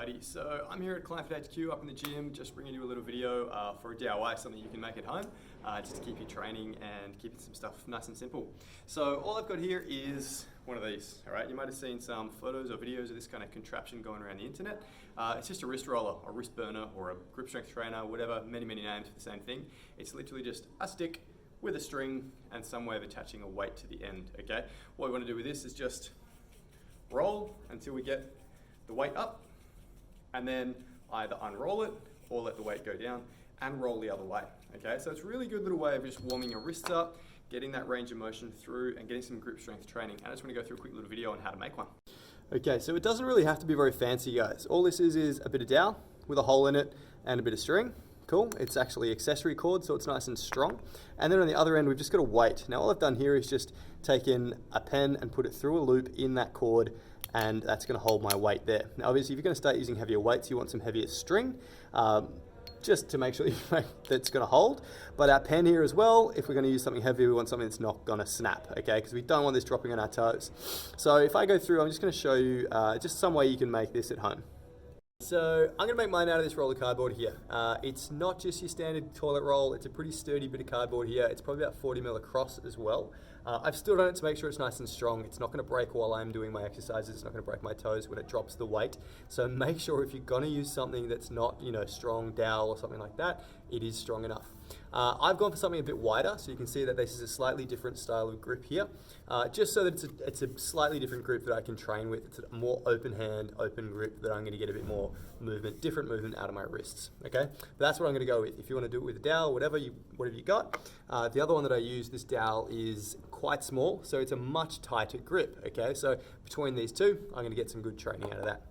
everybody. So I'm here at Client HQ up in the gym, just bringing you a little video for a DIY, something you can make at home, just to keep you training and keeping some stuff nice and simple. So all I've got here is one of these, all right? You might have seen some photos or videos of this kind of contraption going around the internet. It's just a wrist roller, or wrist burner, or a grip strength trainer, whatever, many names for the same thing. It's literally just a stick with a string and some way of attaching a weight to the end, okay? What we want to do with this is just roll until we get the weight up, and then either unroll it or let the weight go down and roll the other way, okay? So it's a really good little way of just warming your wrists up, getting that range of motion through and getting some grip strength training. And I just want to go through a quick little video on how to make one. Okay, so it doesn't really have to be very fancy, guys. All this is a bit of dowel with a hole in it and a bit of string. Cool, it's actually accessory cord, so it's nice and strong. And then on the other end, we've just got a weight. Now all I've done here is just taken a pen and put it through a loop in that cord, and that's gonna hold my weight there. Now obviously, if you're gonna start using heavier weights, you want some heavier string, just to make sure that's gonna hold. But our pen here as well, if we're gonna use something heavy, we want something that's not gonna snap, okay? Because we don't want this dropping on our toes. So if I go through, I'm just gonna show you just some way you can make this at home. So I'm gonna make mine out of this roll of cardboard here. It's not just your standard toilet roll, it's a pretty sturdy bit of cardboard here. It's probably about 40 mil across as well. I've still done it to make sure it's nice and strong. It's not gonna break while I'm doing my exercises. It's not gonna break my toes when it drops the weight. So make sure if you're gonna use something that's not, strong dowel or something like that, it is strong enough. I've gone for something a bit wider, so you can see that this is a slightly different style of grip here, just so that it's a slightly different grip that I can train with. It's a more open hand, open grip that I'm going to get a bit more movement, different movement out of my wrists, okay? But that's what I'm going to go with. If you want to do it with a dowel, whatever you got. The other one that I use, this dowel, is quite small, so it's a much tighter grip, okay? So between these two, I'm going to get some good training out of that.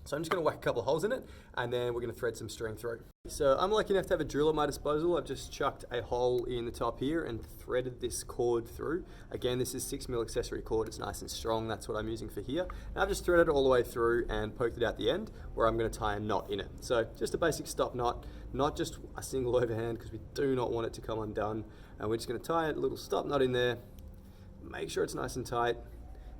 So I'm just going to whack a couple of holes in it, and then we're going to thread some string through. So I'm lucky enough to have a drill at my disposal. I've just chucked a hole in the top here and threaded this cord through. Again, this is 6 mil accessory cord. It's nice and strong. That's what I'm using for here. And I've just threaded it all the way through and poked it out the end where I'm going to tie a knot in it. So just a basic stop knot, not just a single overhand, because we do not want it to come undone. And we're just going to tie a little stop knot in there, make sure it's nice and tight,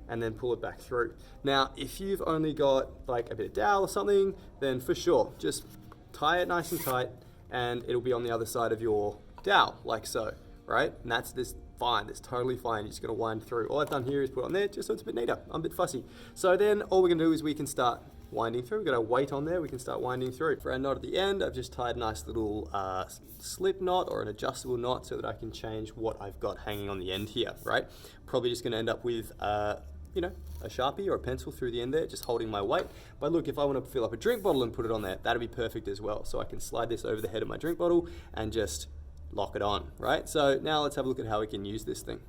and then pull it back through. Now, if you've only got like a bit of dowel or something, then for sure, just tie it nice and tight, and it'll be on the other side of your dowel, like so, right? And that's fine, that's totally fine. You're just gonna wind through. All I've done here is put it on there just so it's a bit neater. I'm a bit fussy. So then all we're gonna do is we can start winding through. We've got a weight on there, we can start winding through. For our knot at the end, I've just tied a nice little slip knot or an adjustable knot so that I can change what I've got hanging on the end here, right? Probably just gonna end up with a Sharpie or a pencil through the end there, just holding my weight. But look, if I want to fill up a drink bottle and put it on there, that'd be perfect as well. So I can slide this over the head of my drink bottle and just lock it on, right? So now let's have a look at how we can use this thing.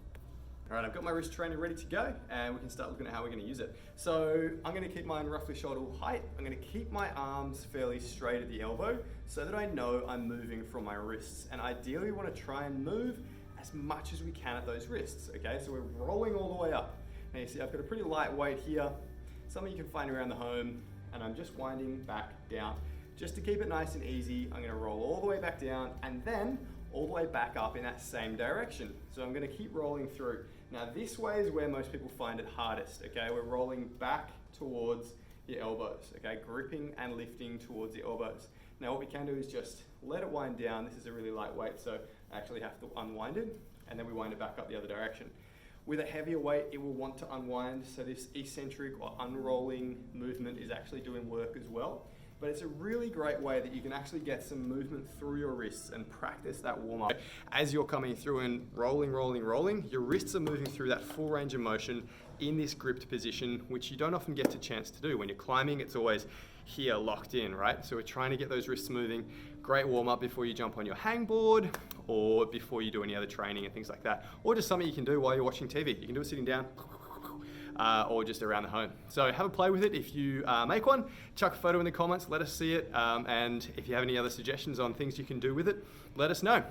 All right, I've got my wrist trainer ready to go, and we can start looking at how we're gonna use it. So I'm gonna keep mine roughly shoulder height. I'm gonna keep my arms fairly straight at the elbow so that I know I'm moving from my wrists. And ideally we wanna try and move as much as we can at those wrists, okay? So we're rolling all the way up. Now you see I've got a pretty light weight here, something you can find around the home, and I'm just winding back down. Just to keep it nice and easy, I'm gonna roll all the way back down and then all the way back up in that same direction. So I'm gonna keep rolling through. Now this way is where most people find it hardest, okay? We're rolling back towards your elbows, okay? Gripping and lifting towards the elbows. Now what we can do is just let it wind down. This is a really light weight, so I actually have to unwind it, and then we wind it back up the other direction. With a heavier weight, it will want to unwind, so this eccentric or unrolling movement is actually doing work as well. But it's a really great way that you can actually get some movement through your wrists and practice that warm up. As you're coming through and rolling, your wrists are moving through that full range of motion in this gripped position, which you don't often get a chance to do. When you're climbing, it's always here locked in, right? So we're trying to get those wrists moving. Great warm up before you jump on your hangboard or before you do any other training and things like that. Or just something you can do while you're watching TV. You can do it sitting down or just around the home. So have a play with it. If you make one, chuck a photo in the comments, let us see it. And if you have any other suggestions on things you can do with it, let us know.